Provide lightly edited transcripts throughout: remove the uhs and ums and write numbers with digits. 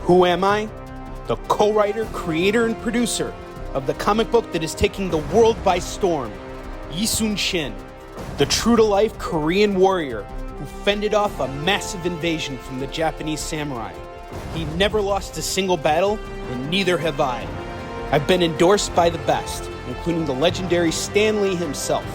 Who am I? The co-writer, creator, and producer of the comic book that is taking the world by storm, Yisun Shin, the true-to-life Korean warrior who fended off a massive invasion from the Japanese samurai. He never lost a single battle, and neither have I. I've been endorsed by the best, including the legendary Stan Lee himself.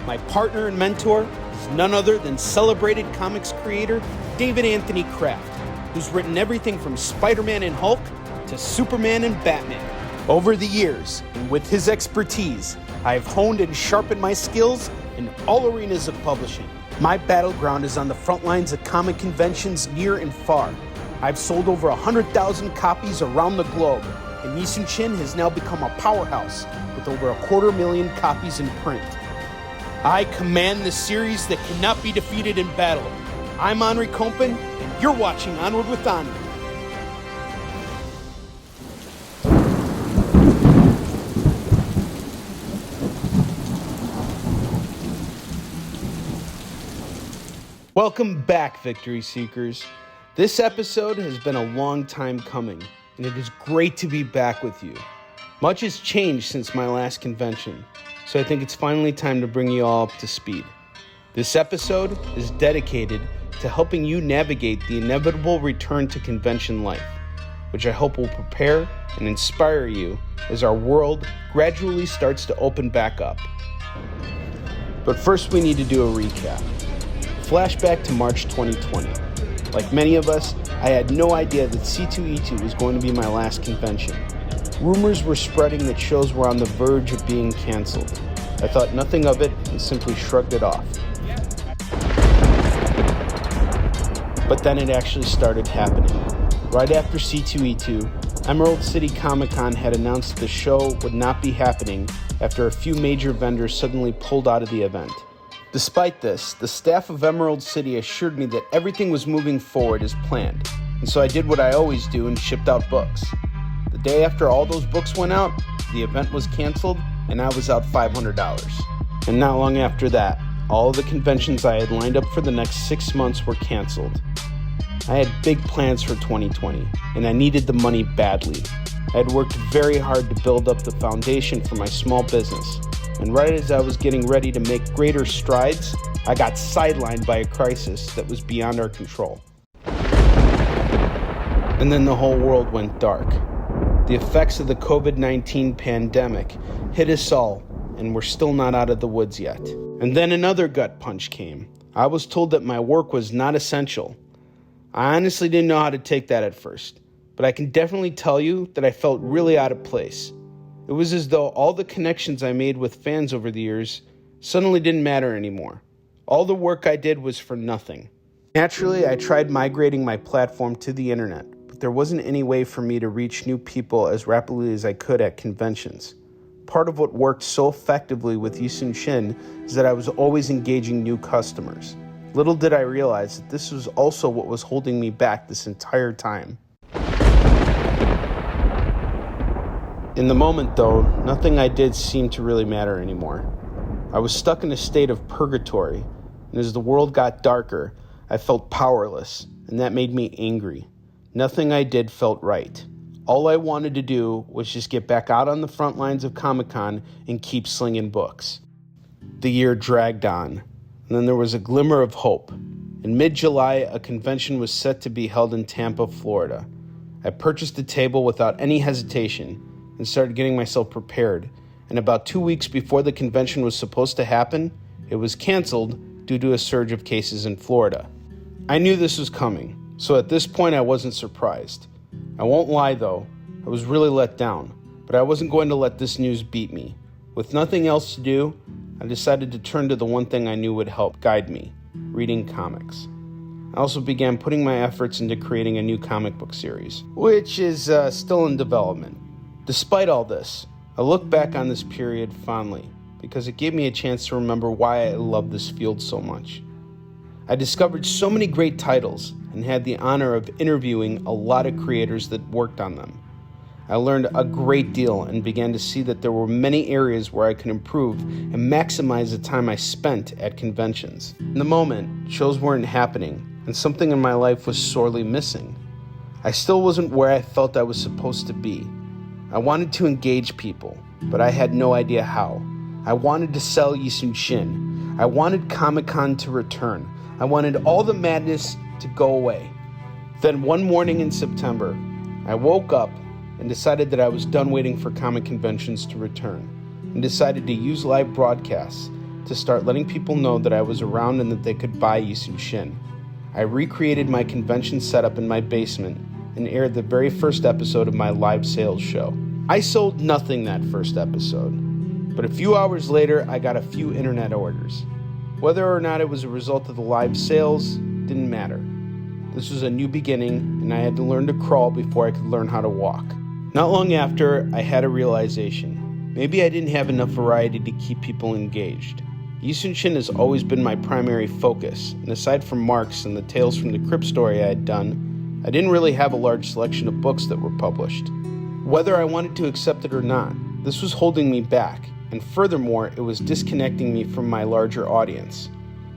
My partner and mentor is none other than celebrated comics creator David Anthony Kraft, who's written everything from Spider-Man and Hulk to Superman and Batman. Over the years, and with his expertise, I've honed and sharpened my skills in all arenas of publishing. My battleground is on the front lines of comic conventions near and far. I've sold over 100,000 copies around the globe, and Yisun Shin has now become a powerhouse with over 250,000 copies in print. I command the series that cannot be defeated in battle. I'm Henri Kompan, and you're watching Onward with Onrie. Welcome back, Victory Seekers. This episode has been a long time coming, and it is great to be back with you. Much has changed since my last convention, so I think it's finally time to bring you all up to speed. This episode is dedicated to helping you navigate the inevitable return to convention life, which I hope will prepare and inspire you as our world gradually starts to open back up. But first we need to do a recap. Flashback to March 2020. Like many of us, I had no idea that C2E2 was going to be my last convention. Rumors were spreading that shows were on the verge of being canceled. I thought nothing of it and simply shrugged it off. But then it actually started happening. Right after C2E2, Emerald City Comic Con had announced the show would not be happening after a few major vendors suddenly pulled out of the event. Despite this, the staff of Emerald City assured me that everything was moving forward as planned, and so I did what I always do and shipped out books. The day after all those books went out, the event was canceled, and I was out $500. And not long after that, all of the conventions I had lined up for the next 6 months were canceled. I had big plans for 2020, and I needed the money badly. I had worked very hard to build up the foundation for my small business, and right as I was getting ready to make greater strides, I got sidelined by a crisis that was beyond our control. And then the whole world went dark. The effects of the COVID-19 pandemic hit us all, and we're still not out of the woods yet. And then another gut punch came. I was told that my work was not essential. I honestly didn't know how to take that at first, but I can definitely tell you that I felt really out of place. It was as though all the connections I made with fans over the years suddenly didn't matter anymore. All the work I did was for nothing. Naturally, I tried migrating my platform to the internet, but there wasn't any way for me to reach new people as rapidly as I could at conventions. Part of what worked so effectively with Yisun Shin is that I was always engaging new customers. Little did I realize that this was also what was holding me back this entire time. In the moment, though, nothing I did seemed to really matter anymore. I was stuck in a state of purgatory, and as the world got darker, I felt powerless, and that made me angry. Nothing I did felt right. All I wanted to do was just get back out on the front lines of Comic-Con and keep slinging books. The year dragged on, and then there was a glimmer of hope. In mid-July, a convention was set to be held in Tampa, Florida. I purchased a table without any hesitation and started getting myself prepared, and about 2 weeks before the convention was supposed to happen, it was canceled due to a surge of cases in Florida. I knew this was coming, so at this point I wasn't surprised. I won't lie though, I was really let down, but I wasn't going to let this news beat me. With nothing else to do, I decided to turn to the one thing I knew would help guide me, reading comics. I also began putting my efforts into creating a new comic book series, which is still in development. Despite all this, I look back on this period fondly because it gave me a chance to remember why I love this field so much. I discovered so many great titles and had the honor of interviewing a lot of creators that worked on them. I learned a great deal and began to see that there were many areas where I could improve and maximize the time I spent at conventions. In the moment, shows weren't happening, and something in my life was sorely missing. I still wasn't where I felt I was supposed to be. I wanted to engage people, but I had no idea how. I wanted to sell Yisun Shin. I wanted Comic-Con to return. I wanted all the madness to go away. Then one morning in September, I woke up and decided that I was done waiting for comic conventions to return, and decided to use live broadcasts to start letting people know that I was around and that they could buy Yisun Shin. I recreated my convention setup in my basement and aired the very first episode of my live sales show. I sold nothing that first episode, but a few hours later I got a few internet orders. Whether or not it was a result of the live sales didn't matter. This was a new beginning, and I had to learn to crawl before I could learn how to walk. Not long after, I had a realization. Maybe I didn't have enough variety to keep people engaged. Yisun Shin has always been my primary focus, and aside from Marks and the Tales from the Crypt story I had done, I didn't really have a large selection of books that were published. Whether I wanted to accept it or not, this was holding me back, and furthermore, it was disconnecting me from my larger audience.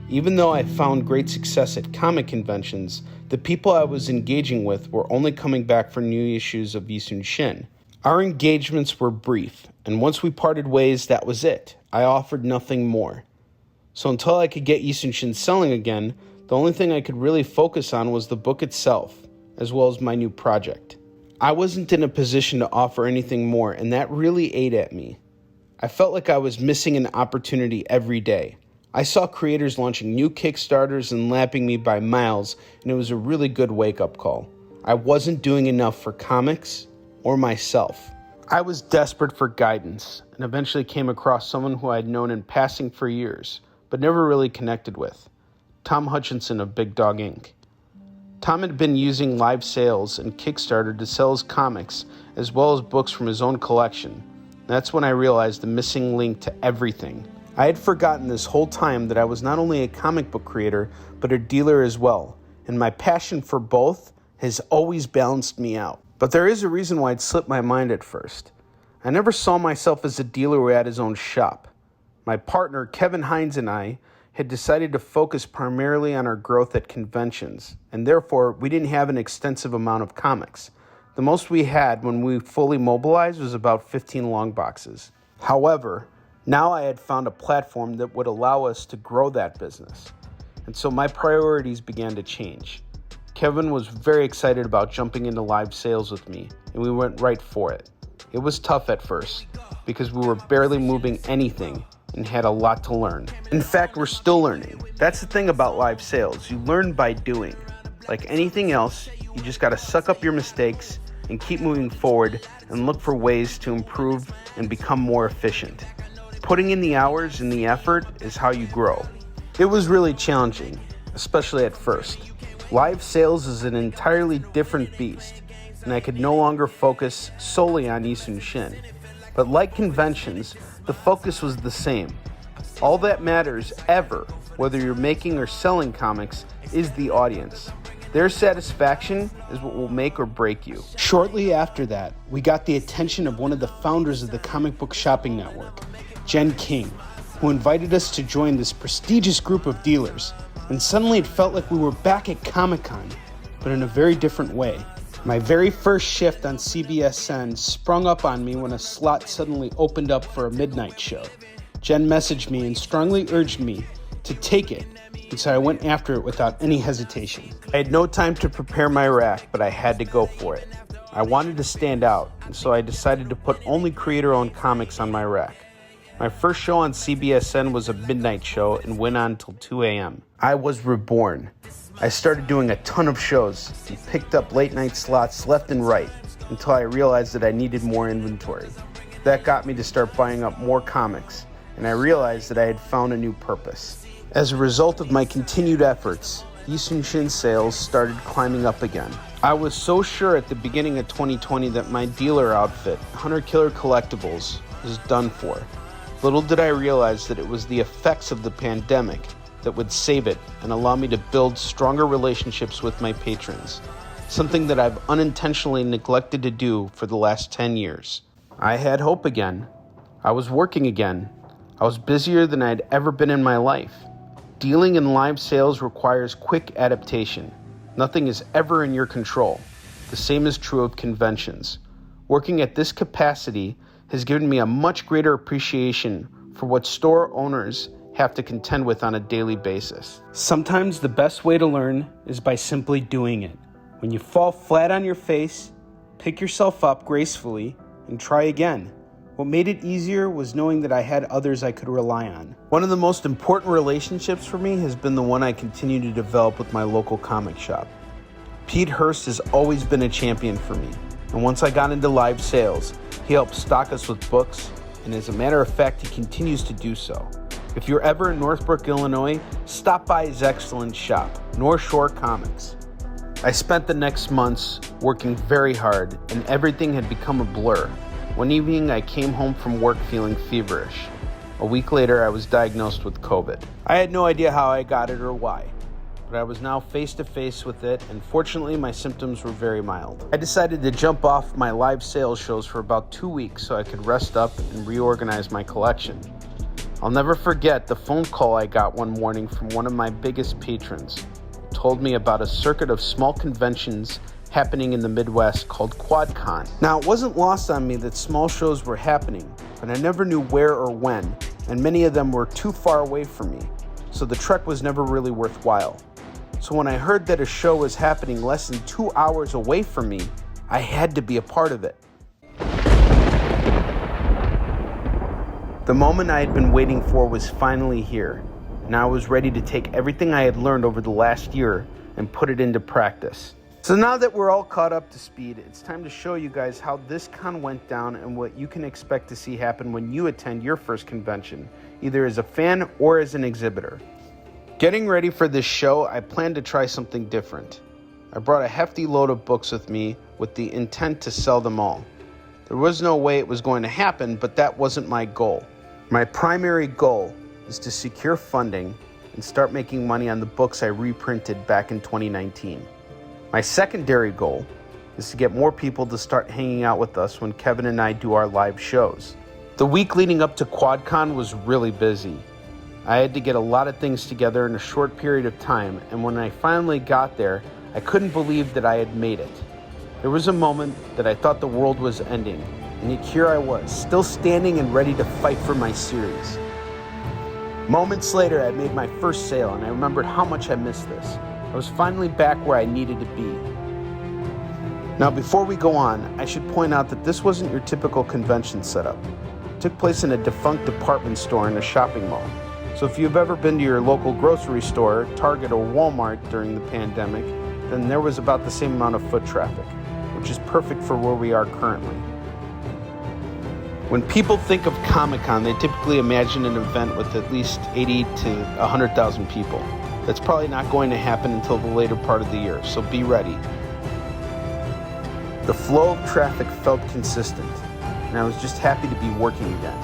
Even though I found great success at comic conventions, the people I was engaging with were only coming back for new issues of Yisun Shin. Our engagements were brief, and once we parted ways, that was it. I offered nothing more. So until I could get Yisun Shin selling again, the only thing I could really focus on was the book itself, as well as my new project. I wasn't in a position to offer anything more, and that really ate at me. I felt like I was missing an opportunity every day. I saw creators launching new Kickstarters and lapping me by miles, and it was a really good wake-up call. I wasn't doing enough for comics or myself. I was desperate for guidance, and eventually came across someone who I had known in passing for years, but never really connected with. Tom Hutchinson of Big Dog Inc. Tom had been using live sales and Kickstarter to sell his comics, as well as books from his own collection. That's when I realized the missing link to everything. I had forgotten this whole time that I was not only a comic book creator, but a dealer as well, and my passion for both has always balanced me out. But there is a reason why it slipped my mind at first. I never saw myself as a dealer who had his own shop. My partner, Kevin Hines, and I had decided to focus primarily on our growth at conventions, and therefore we didn't have an extensive amount of comics. The most we had when we fully mobilized was about 15 long boxes. However, now I had found a platform that would allow us to grow that business, and so my priorities began to change. Kevin was very excited about jumping into live sales with me, and we went right for it. It was tough at first, because we were barely moving anything and had a lot to learn. In fact, we're still learning. That's the thing about live sales. You learn by doing. Like anything else, you just gotta suck up your mistakes and keep moving forward and look for ways to improve and become more efficient. Putting in the hours and the effort is how you grow. It was really challenging, especially at first. Live sales is an entirely different beast, and I could no longer focus solely on Yisun Shin. But like conventions, the focus was the same. All that matters ever, whether you're making or selling comics, is the audience. Their satisfaction is what will make or break you. Shortly after that, we got the attention of one of the founders of the Comic Book Shopping Network, Jen King, who invited us to join this prestigious group of dealers. And suddenly it felt like we were back at Comic-Con, but in a very different way. My very first shift on CBSN sprung up on me when a slot suddenly opened up for a midnight show. Jen messaged me and strongly urged me to take it, and so I went after it without any hesitation. I had no time to prepare my rack, but I had to go for it. I wanted to stand out, and so I decided to put only creator-owned comics on my rack. My first show on CBSN was a midnight show and went on till 2 a.m. I was Reborn. I started doing a ton of shows and picked up late night slots left and right until I realized that I needed more inventory. That got me to start buying up more comics, and I realized that I had found a new purpose. As a result of my continued efforts, Yisun Shin sales started climbing up again. I was so sure at the beginning of 2020 that my dealer outfit, Hunter Killer Collectibles, was done for. Little did I realize that it was the effects of the pandemic that would save it and allow me to build stronger relationships with my patrons, something that I've unintentionally neglected to do for the last 10 years. I had hope again. I was working again. I was busier than I'd ever been in my life. Dealing in live sales requires quick adaptation. Nothing is ever in your control. The same is true of conventions. Working at this capacity has given me a much greater appreciation for what store owners have to contend with on a daily basis. Sometimes the best way to learn is by simply doing it. When you fall flat on your face, pick yourself up gracefully and try again. What made it easier was knowing that I had others I could rely on. One of the most important relationships for me has been the one I continue to develop with my local comic shop. Pete Hurst has always been a champion for me, and once I got into live sales, he helped stock us with books, and as a matter of fact, he continues to do so. If you're ever in Northbrook, Illinois, stop by his excellent shop, North Shore Comics. I spent the next months working very hard, and everything had become a blur. One evening, I came home from work feeling feverish. A week later, I was diagnosed with COVID. I had no idea how I got it or why, but I was now face to face with it, and fortunately, my symptoms were very mild. I decided to jump off my live sales shows for about 2 weeks so I could rest up and reorganize my collection. I'll never forget the phone call I got one morning from one of my biggest patrons. He told me about a circuit of small conventions happening in the Midwest called QuadCon. Now, it wasn't lost on me that small shows were happening, but I never knew where or when, and many of them were too far away from me, so the trek was never really worthwhile. So when I heard that a show was happening less than 2 hours away from me, I had to be a part of it. The moment I had been waiting for was finally here, and I was ready to take everything I had learned over the last year and put it into practice. So now that we're all caught up to speed, it's time to show you guys how this con went down and what you can expect to see happen when you attend your first convention, either as a fan or as an exhibitor. Getting ready for this show, I planned to try something different. I brought a hefty load of books with me with the intent to sell them all. There was no way it was going to happen, but that wasn't my goal. My primary goal is to secure funding and start making money on the books I reprinted back in 2019. My secondary goal is to get more people to start hanging out with us when Kevin and I do our live shows. The week leading up to QuadCon was really busy. I had to get a lot of things together in a short period of time, and when I finally got there, I couldn't believe that I had made it. There was a moment that I thought the world was ending, and yet here I was, still standing and ready to fight for my series. Moments later, I made my first sale, and I remembered how much I missed this. I was finally back where I needed to be. Now, before we go on, I should point out that this wasn't your typical convention setup. It took place in a defunct department store in a shopping mall. So if you've ever been to your local grocery store, Target, or Walmart during the pandemic, then there was about the same amount of foot traffic, which is perfect for where we are currently. When people think of Comic-Con, they typically imagine an event with at least 80 to 100,000 people. That's probably not going to happen until the later part of the year, so be ready. The flow of traffic felt consistent, and I was just happy to be working again.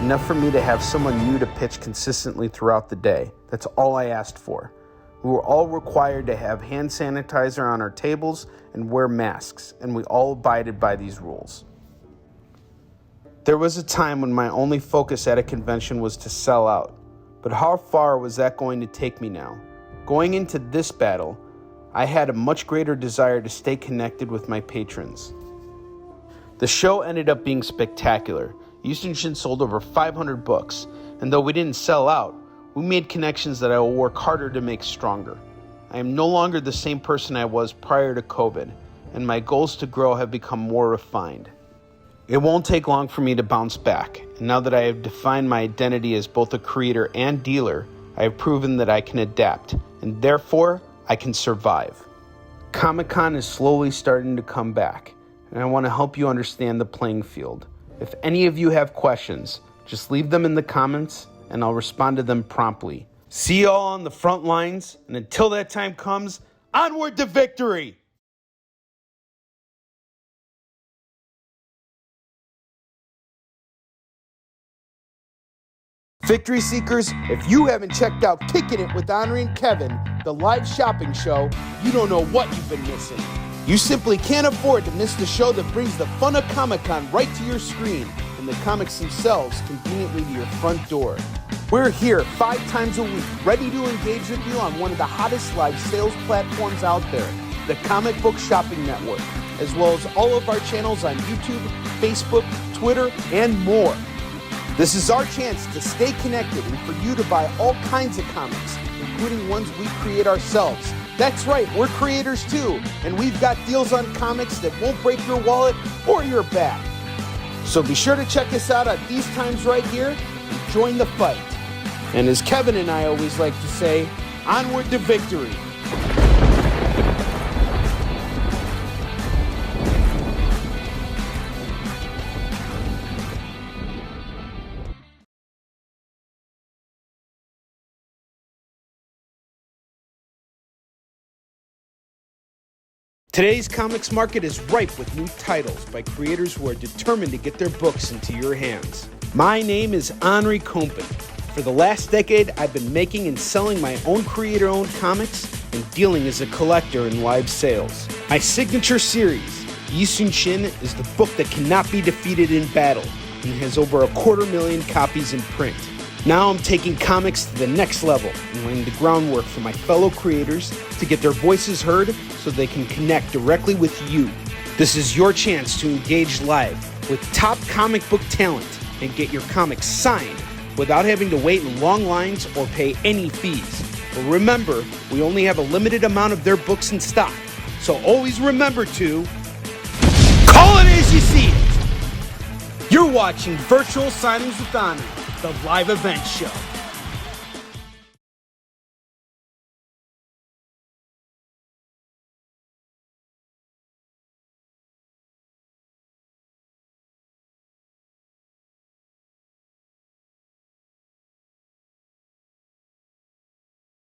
Enough for me to have someone new to pitch consistently throughout the day. That's all I asked for. We were all required to have hand sanitizer on our tables and wear masks, and we all abided by these rules. There was a time when my only focus at a convention was to sell out. But how far was that going to take me now? Going into this battle, I had a much greater desire to stay connected with my patrons. The show ended up being spectacular. Euston sold over 500 books, and though we didn't sell out, we made connections that I will work harder to make stronger. I am no longer the same person I was prior to COVID, and my goals to grow have become more refined. It won't take long for me to bounce back, and now that I have defined my identity as both a creator and dealer, I have proven that I can adapt, and therefore, I can survive. Comic-Con is slowly starting to come back, and I want to help you understand the playing field. If any of you have questions, just leave them in the comments, and I'll respond to them promptly. See you all on the front lines, and until that time comes, onward to victory! Victory Seekers, if you haven't checked out Kicking It with Henri and Kevin, the live shopping show, you don't know what you've been missing. You simply can't afford to miss the show that brings the fun of Comic-Con right to your screen and the comics themselves conveniently to your front door. We're here 5 times a week, ready to engage with you on one of the hottest live sales platforms out there. the Comic Book Shopping Network, as well as all of our channels on YouTube, Facebook, Twitter, and more. This is our chance to stay connected and for you to buy all kinds of comics, including ones we create ourselves. That's right, we're creators too, and we've got deals on comics that won't break your wallet or your back. So be sure to check us out at these times right here and join the fight. And as Kevin and I always like to say, onward to victory. Today's comics market is ripe with new titles by creators who are determined to get their books into your hands. My name is Henri Kompan. For the last decade, I've been making and selling my own creator-owned comics and dealing as a collector in live sales. My signature series, Yi Sun Shin, is the book that cannot be defeated in battle and has over 250,000 copies in print. Now I'm taking comics to the next level and laying the groundwork for my fellow creators to get their voices heard so they can connect directly with you. This is your chance to engage live with top comic book talent and get your comics signed without having to wait in long lines or pay any fees. But remember, we only have a limited amount of their books in stock, so always remember to call it as you see it. You're watching Virtual Signings with Honor, the live event show.